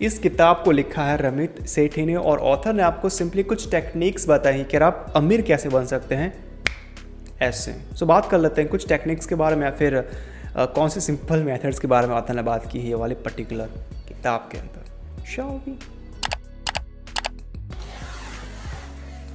इस किताब को लिखा है रमित सेठी ने और ऑथर ने आपको सिंपली कुछ टेक्निक्स बताई कि आप अमीर कैसे बन सकते हैं ऐसे। सो बात कर लेते हैं कुछ टेक्निक्स के बारे में या फिर कौन से सिंपल मेथड्स के बारे में ऑथर ने बात की है ये वाली पर्टिकुलर किताब के अंदर। शॉल वी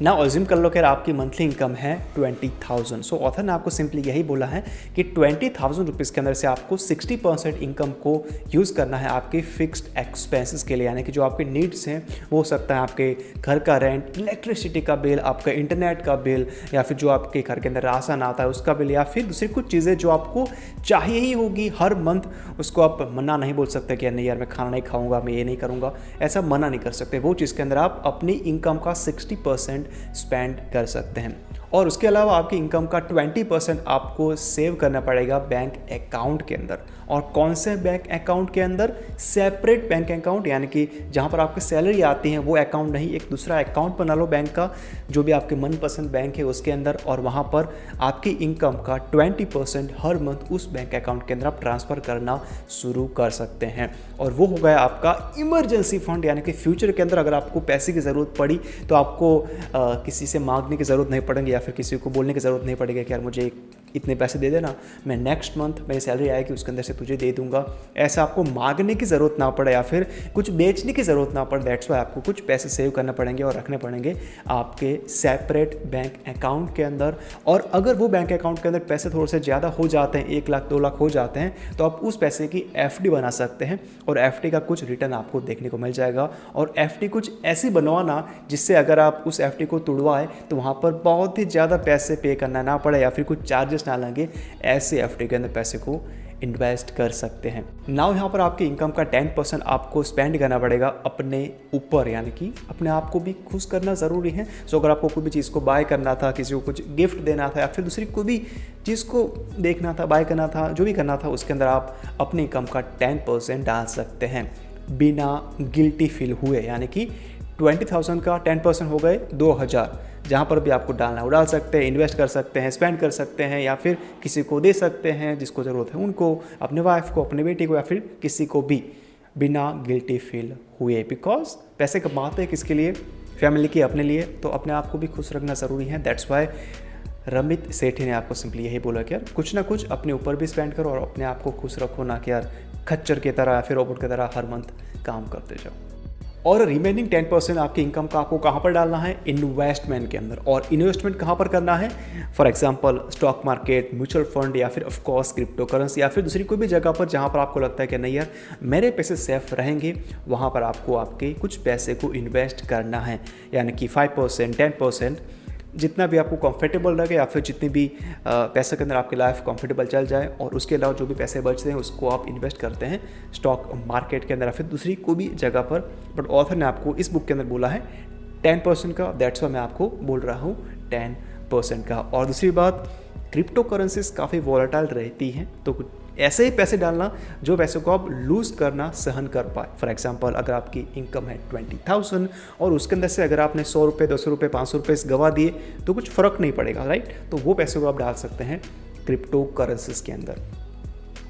ना अज्यूम कर लो कि आपकी मंथली इनकम है 20,000। सो ऑथर ने आपको सिंपली यही बोला है कि 20,000 रुपीज़ के अंदर से आपको 60% इनकम को यूज़ करना है आपके फिक्स्ड एक्सपेंसेस के लिए, यानी कि जो आपके नीड्स हैं वो हो सकता है आपके घर का रेंट, इलेक्ट्रिसिटी का बिल, आपका इंटरनेट का बिल, या फिर जो आपके घर के अंदर राशन आता है उसका बिल, या फिर दूसरी कुछ चीज़ें जो आपको चाहिए ही होगी हर मंथ। उसको आप मना नहीं बोल सकते कि नहीं यार मैं खाना नहीं खाऊंगा, मैं ये नहीं करूँगा, ऐसा मना नहीं कर सकते। वो चीज़ के अंदर आप अपनी इनकम का 60% स्पेंड कर सकते हैं। और उसके अलावा आपकी इनकम का 20% आपको सेव करना पड़ेगा बैंक अकाउंट के अंदर। और कौन से बैंक अकाउंट के अंदर? सेपरेट बैंक अकाउंट, यानी कि जहाँ पर आपकी सैलरी आती है वो अकाउंट नहीं, एक दूसरा अकाउंट बना लो बैंक का, जो भी आपके मनपसंद बैंक है उसके अंदर, और वहाँ पर आपकी इनकम का 20% हर मंथ उस बैंक अकाउंट के अंदर आप ट्रांसफ़र करना शुरू कर सकते हैं। और वो हो गया आपका इमरजेंसी फंड, यानी कि फ्यूचर के अंदर अगर आपको पैसे की ज़रूरत पड़ी तो आपको किसी से मांगने की ज़रूरत नहीं पड़ेगी, या फिर किसी को बोलने की ज़रूरत नहीं पड़ेगी कि यार मुझे इतने पैसे दे देना, मैं नेक्स्ट मंथ मेरी सैलरी आएगी उसके अंदर से तुझे दे दूंगा। ऐसा आपको मांगने की ज़रूरत ना पड़े या फिर कुछ बेचने की ज़रूरत ना पड़े। दैट्स वाई आपको कुछ पैसे सेव करने पड़ेंगे और रखने पड़ेंगे आपके सेपरेट बैंक अकाउंट के अंदर। और अगर वो बैंक अकाउंट के अंदर पैसे थोड़े से ज़्यादा हो जाते हैं, 1 लाख 2 लाख हो जाते हैं, तो आप उस पैसे की FD बना सकते हैं और FD का कुछ रिटर्न आपको देखने को मिल जाएगा। और FD कुछ ऐसी बनवाना जिससे अगर आप उस FD को तुड़वाएं तो वहाँ पर बहुत ही ज़्यादा पैसे पे करना ना पड़े या फिर कुछ चार्जेस ना लगे। ऐसे FD के अंदर पैसे को इन्वेस्ट कर सकते हैं। नाउ यहाँ पर आपकी इनकम का 10% आपको स्पेंड करना पड़ेगा अपने ऊपर, यानी कि अपने आप को भी खुश करना ज़रूरी है। सो अगर आपको कोई भी चीज़ को बाय करना था, किसी को कुछ गिफ्ट देना था, या फिर दूसरी कोई भी चीज़ को देखना था, बाय करना था, जो भी करना था, उसके अंदर आप अपनी इनकम का 10% डाल सकते हैं बिना गिल्टी फील हुए। यानी कि 20,000 का 10% हो गए 2,000, जहाँ पर भी आपको डालना है वो डाल सकते हैं, इन्वेस्ट कर सकते हैं, स्पेंड कर सकते हैं, या फिर किसी को दे सकते हैं जिसको ज़रूरत है उनको, अपने वाइफ को, अपने बेटी को, या फिर किसी को भी बिना गिल्टी फील हुए। बिकॉज पैसे कमाते हैं किसके लिए? फैमिली के, अपने लिए, तो अपने आप को भी खुश रखना ज़रूरी है। दैट्स वाई रमित सेठी ने आपको सिंपली यही बोला कि यार कुछ ना कुछ अपने ऊपर भी स्पेंड करो और अपने आप को खुश रखो, ना कि यार खच्चर की तरह या फिर रोबोट की तरह हर मंथ काम करते जाओ। और रिमेनिंग 10% आपकी इनकम का आपको कहाँ पर डालना है? इन्वेस्टमेंट के अंदर। और इन्वेस्टमेंट कहाँ पर करना है? For example stock market, mutual fund, या फिर ऑफकोर्स क्रिप्टो करेंसी, या फिर दूसरी कोई भी जगह पर जहाँ पर आपको लगता है कि नहीं यार मेरे पैसे सेफ रहेंगे, वहाँ पर आपको आपके कुछ पैसे को इन्वेस्ट करना है। यानी कि 5%, 10%, जितना भी आपको कंफर्टेबल लगे, या फिर जितनी भी पैसे के अंदर आपकी लाइफ कंफर्टेबल चल जाए। और उसके अलावा जो भी पैसे बचते हैं उसको आप इन्वेस्ट करते हैं स्टॉक मार्केट के अंदर या फिर दूसरी कोई भी जगह पर। बट ऑथर ने आपको इस बुक के अंदर बोला है 10% का, दैट्स वाई मैं आपको बोल रहा हूँ 10% का। और दूसरी बात, क्रिप्टो करेंसीज काफ़ी वॉलेटाइल रहती हैं, तो ऐसे ही पैसे डालना जो पैसे को आप लूज़ करना सहन कर पाए। फॉर एग्जांपल अगर आपकी इनकम है 20,000 और उसके अंदर से अगर आपने 100 रुपये, 200 रुपये, 500 रुपये गवा दिए तो कुछ फ़र्क नहीं पड़ेगा, राइट? तो वो पैसे को आप डाल सकते हैं क्रिप्टो करेंसीज के अंदर।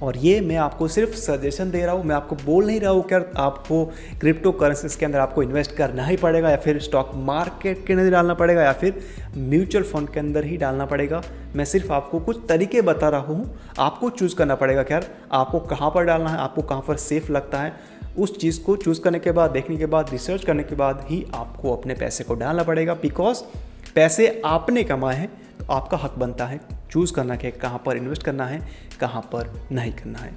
और ये मैं आपको सिर्फ सजेशन दे रहा हूँ, मैं आपको बोल नहीं रहा हूँ कि आपको क्रिप्टो करेंसीज के अंदर आपको इन्वेस्ट करना ही पड़ेगा, या फिर स्टॉक मार्केट के अंदर डालना पड़ेगा, या फिर म्यूचुअल फंड के अंदर ही डालना पड़ेगा। मैं सिर्फ आपको कुछ तरीके बता रहा हूँ, आपको चूज़ करना पड़ेगा कि यार आपको कहाँ पर डालना है, आपको कहाँ पर सेफ लगता है। उस चीज़ को चूज़ करने के बाद, देखने के बाद, रिसर्च करने के बाद ही आपको अपने पैसे को डालना पड़ेगा। बिकॉज पैसे आपने कमाए हैं तो आपका हक बनता है चूज़ करना कि कहाँ पर इन्वेस्ट करना है, कहाँ पर नहीं करना है।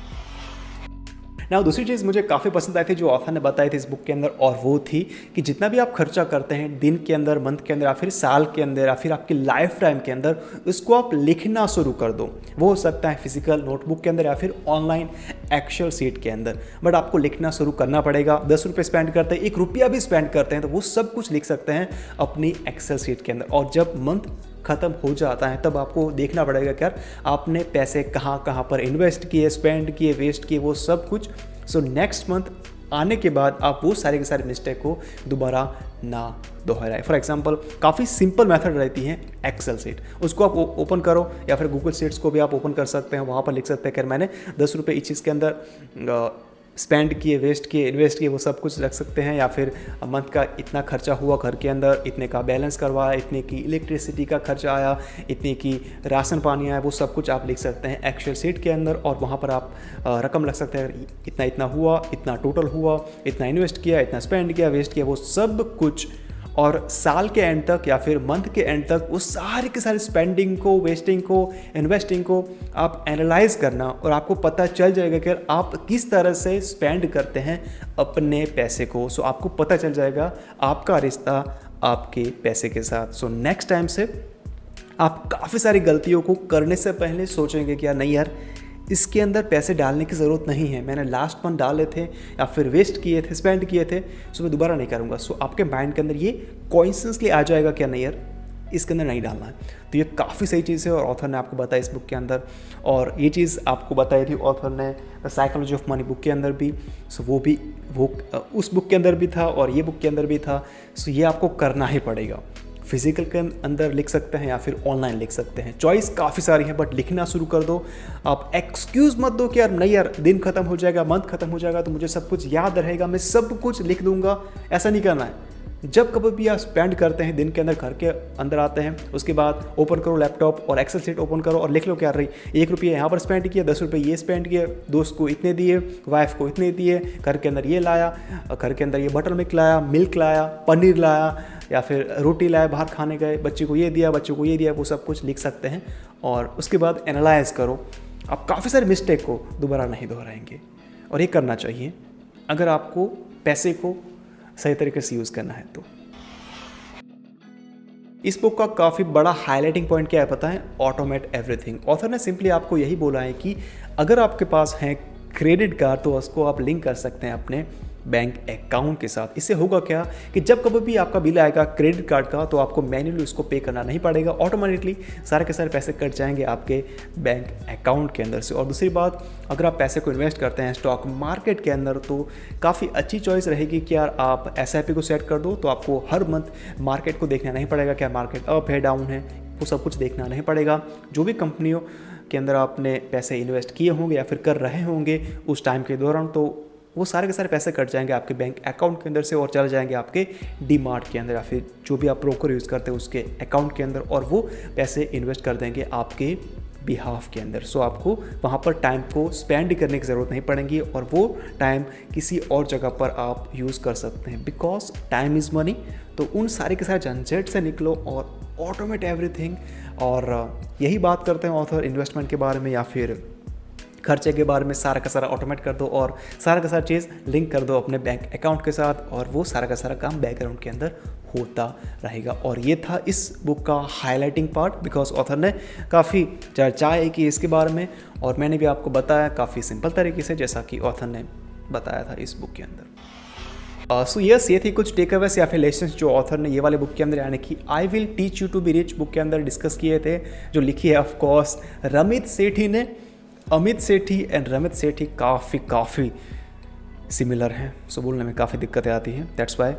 ना दूसरी चीज़ मुझे काफ़ी पसंद आई थी जो ऑथर ने बताई थी इस बुक के अंदर, और वो थी कि जितना भी आप खर्चा करते हैं दिन के अंदर, मंथ के अंदर, या फिर साल के अंदर, या फिर आपकी लाइफ टाइम के अंदर, उसको आप लिखना शुरू कर दो। वो हो सकता है फिजिकल नोटबुक के अंदर या फिर ऑनलाइन एक्सेल शीट के अंदर, बट आपको लिखना शुरू करना पड़ेगा। 10 रुपये स्पेंड करते हैं, 1 रुपया भी स्पेंड करते हैं, तो वो सब कुछ लिख सकते हैं अपनी एक्सेल शीट के अंदर। और जब मंथ ख़त्म हो जाता है तब आपको देखना पड़ेगा कि यार आपने पैसे कहाँ कहाँ पर इन्वेस्ट किए, स्पेंड किए, वेस्ट किए, वो सब कुछ। सो नेक्स्ट मंथ आने के बाद आप वो सारे के सारे मिस्टेक को दोबारा ना दोहराए। फॉर एग्जांपल काफ़ी सिंपल मेथड रहती है एक्सेल शीट, उसको आप ओपन करो, या फिर गूगल शीट्स को भी आप ओपन कर सकते हैं। वहाँ पर लिख सकते हैं कि मैंने 10 रुपये इस चीज़ के अंदर स्पेंड किए, वेस्ट किए, इन्वेस्ट किए, वो सब कुछ रख सकते हैं। या फिर मंथ का इतना खर्चा हुआ घर के अंदर, इतने का बैलेंस करवाया, इतने की इलेक्ट्रिसिटी का खर्चा आया, इतने की राशन पानी आया, वो सब कुछ आप लिख सकते हैं एक्सेल शीट के अंदर। और वहाँ पर आप रकम रख सकते हैं, इतना इतना हुआ, इतना टोटल हुआ, इतना इन्वेस्ट किया, इतना स्पेंड किया, वेस्ट किया, वो सब कुछ। और साल के एंड तक या फिर मंथ के एंड तक उस सारे के सारे स्पेंडिंग को, वेस्टिंग को, इन्वेस्टिंग को आप एनालाइज करना, और आपको पता चल जाएगा कि आप किस तरह से स्पेंड करते हैं अपने पैसे को। सो आपको पता चल जाएगा आपका रिश्ता आपके पैसे के साथ। सो नेक्स्ट टाइम से आप काफ़ी सारी गलतियों को करने से पहले सोचेंगे कि यार नहीं यार, इसके अंदर पैसे डालने की ज़रूरत नहीं है, मैंने लास्ट मंथ डाले थे या फिर वेस्ट किए थे, स्पेंड किए थे, सो मैं दोबारा नहीं करूँगा। सो आपके माइंड के अंदर ये कॉन्शियसली आ जाएगा क्या नहीं यार, इसके अंदर नहीं डालना है। तो ये काफ़ी सही चीज़ है और ऑथर ने आपको बताया इस बुक के अंदर। और ये चीज़ आपको बताई थी ऑथर ने the psychology of money book के अंदर भी। सो वो उस बुक के अंदर भी था और ये बुक के अंदर भी था। सो ये आपको करना ही पड़ेगा। फिजिकल के अंदर लिख सकते हैं या फिर ऑनलाइन लिख सकते हैं, चॉइस काफ़ी सारी है, बट लिखना शुरू कर दो। आप एक्सक्यूज़ मत दो कि यार नहीं यार, दिन खत्म हो जाएगा, मंथ खत्म हो जाएगा तो मुझे सब कुछ याद रहेगा, मैं सब कुछ लिख दूंगा। ऐसा नहीं करना है। जब कभी भी आप स्पेंड करते हैं दिन के अंदर, घर के अंदर आते हैं, उसके बाद ओपन करो लैपटॉप और एक्सेल शीट ओपन करो और लिख लो क्या रही, 1 रुपये यहाँ पर स्पेंड किया, 10 रुपये ये स्पेंड किए, दोस्त को इतने दिए, वाइफ को इतने दिए, घर के अंदर ये लाया, घर के अंदर ये बटर मिल्क लाया, पनीर लाया, या फिर रोटी लाया, बाहर खाने गए, बच्चे को ये दिया, बच्चों को ये दिया, वो सब कुछ लिख सकते हैं। और उसके बाद एनालाइज करो, आप काफ़ी सारे मिस्टेक को दोबारा नहीं दोहराएंगे। और ये करना चाहिए अगर आपको पैसे को सही तरीके से यूज़ करना है तो। इस बुक का काफ़ी बड़ा हाईलाइटिंग पॉइंट क्या है पता है? Automate everything. ऑथर ने सिंपली आपको यही बोला है कि अगर आपके पास है क्रेडिट कार्ड तो उसको आप लिंक कर सकते हैं अपने बैंक अकाउंट के साथ। इससे होगा क्या कि जब कभी भी आपका बिल आएगा क्रेडिट कार्ड का तो आपको मैन्युअली उसको पे करना नहीं पड़ेगा, ऑटोमेटिकली सारे के सारे पैसे कट जाएंगे आपके बैंक अकाउंट के अंदर से। और दूसरी बात, अगर आप पैसे को इन्वेस्ट करते हैं स्टॉक मार्केट के अंदर तो काफ़ी अच्छी चॉइस रहेगी कि यार आप SIP को सेट कर दो, तो आपको हर मंथ मार्केट को देखना नहीं पड़ेगा, क्या मार्केट अप है डाउन है, वो सब कुछ देखना नहीं पड़ेगा। जो भी कंपनियों के अंदर आपने पैसे इन्वेस्ट किए होंगे या फिर कर रहे होंगे उस टाइम के दौरान, तो वो सारे के सारे पैसे कट जाएंगे आपके बैंक अकाउंट के अंदर से और चले जाएंगे आपके डीमार्ट के अंदर या फिर जो भी आप ब्रोकर यूज़ करते हैं उसके अकाउंट के अंदर, और वो पैसे इन्वेस्ट कर देंगे आपके बिहाफ के अंदर। सो आपको वहाँ पर टाइम को स्पेंड करने की ज़रूरत नहीं पड़ेगी और वो टाइम किसी और जगह पर आप यूज़ कर सकते हैं, बिकॉज टाइम इज़ मनी। तो उन सारे के सारे झंझट से निकलो और ऑटोमेट एवरीथिंग। और यही बात करते हैं ऑथर इन्वेस्टमेंट के बारे में या फिर खर्चे के बारे में। सारा का सारा ऑटोमेट कर दो और सारा का सारा चीज़ लिंक कर दो अपने बैंक अकाउंट के साथ, और वो सारा का सारा काम बैकग्राउंड के अंदर होता रहेगा। और ये था इस बुक का हाईलाइटिंग पार्ट, बिकॉज ऑथर ने काफ़ी चर्चाएं की इसके बारे में और मैंने भी आपको बताया काफ़ी सिंपल तरीके से जैसा कि ऑथर ने बताया था इस बुक के अंदर। सो यस, ये थी कुछ टेक अवेस या फिर लेसन्स जो ऑथर ने ये वाले बुक के अंदर यानी कि I will teach you to be rich book के अंदर डिस्कस किए थे, जो लिखी है ऑफकोर्स रमित सेठी ने। अमित सेठी एंड रमित सेठी काफ़ी सिमिलर हैं, सो बोलने में काफ़ी दिक्कतें आती हैं। दैट्स वाई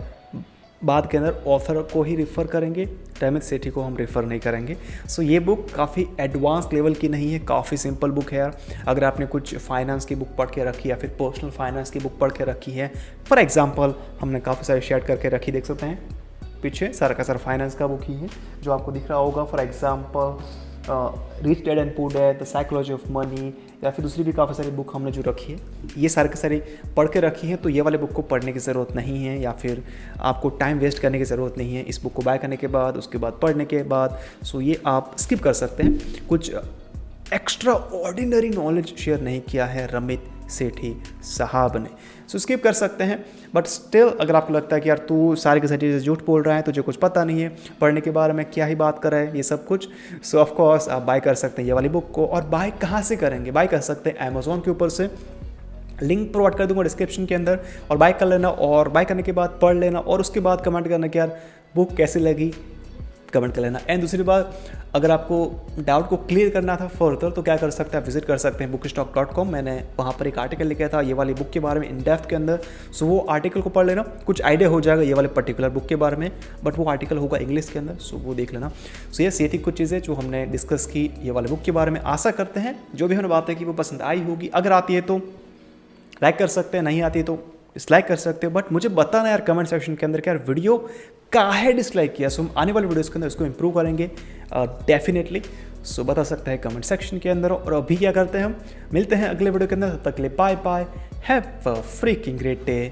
बाद के अंदर ऑथर को ही रेफ़र करेंगे, रमित सेठी को हम रेफ़र नहीं करेंगे। सो ये बुक काफ़ी एडवांस लेवल की नहीं है, काफ़ी सिंपल बुक है यार। अगर आपने कुछ फाइनेंस की बुक पढ़ के रखी या फिर पर्सनल फाइनेंस की बुक पढ़ के रखी है, फॉर एग्जांपल हमने काफ़ी सारी शेयर करके रखी, देख सकते हैं पीछे सारा का सारा फाइनेंस का बुक ही है जो आपको दिख रहा होगा। For example rich dad and poor dad, the psychology of money, या फिर दूसरी भी काफ़ी सारी बुक हमने जो रखी है, ये सारे के सारे पढ़ के रखी है। तो ये वाले बुक को पढ़ने की ज़रूरत नहीं है या फिर आपको टाइम वेस्ट करने की ज़रूरत नहीं है इस बुक को बाय करने के बाद, उसके बाद पढ़ने के बाद। सो ये आप स्किप कर सकते हैं। कुछ एक्स्ट्रा ऑर्डिनरी नॉलेज शेयर नहीं किया है रमित सेठी साहब ने, सो स्किप कर सकते हैं। बट स्टिल अगर आपको लगता है कि यार तू सारी की सारी चीज़ें झूठ बोल रहा है, तुझे कुछ पता नहीं है, पढ़ने के बारे में क्या ही बात कर रहा है ये सब कुछ, सो ऑफ कोर्स आप बाय कर सकते हैं ये वाली बुक को। और बाय कहाँ से करेंगे? बाय कर सकते हैं अमेज़ॉन के ऊपर से, लिंक प्रोवाइड कर दूंगा डिस्क्रिप्शन के अंदर, और बाय कर लेना और बाय करने के बाद पढ़ लेना और उसके बाद कमेंट करना कि यार बुक कैसी लगी, कमेंट कर लेना। एंड दूसरी बात, अगर आपको डाउट को क्लियर करना था फर्दर तो क्या कर सकते हैं, आप विजिट कर सकते हैं bookstock.com। मैंने वहाँ पर एक आर्टिकल लिखा था ये वाली बुक के बारे में इन डेप्थ के अंदर, सो वो आर्टिकल को पढ़ लेना, कुछ आइडिया हो जाएगा ये वाले पर्टिकुलर बुक के बारे में, बट वो आर्टिकल होगा इंग्लिश के अंदर, सो वो देख लेना। सो ये थी कुछ चीज़ें जो हमने डिस्कस की ये वाले बुक के बारे में। आशा करते हैं जो भी हमने बातें की वो पसंद आई होगी, अगर आती है तो लाइक कर सकते हैं, नहीं आती तो डिसलाइक कर सकते हो, बट मुझे बताना यार कमेंट सेक्शन के अंदर कि यार वीडियो काहे डिसलाइक किया। सो हम आने वाले वीडियोज़ के अंदर इसको इंप्रूव करेंगे डेफिनेटली। सो बता सकते हैं कमेंट सेक्शन के अंदर। और अभी क्या करते हैं, हम मिलते हैं अगले वीडियो के अंदर। तब तक के लिए bye bye, have a freaking great day.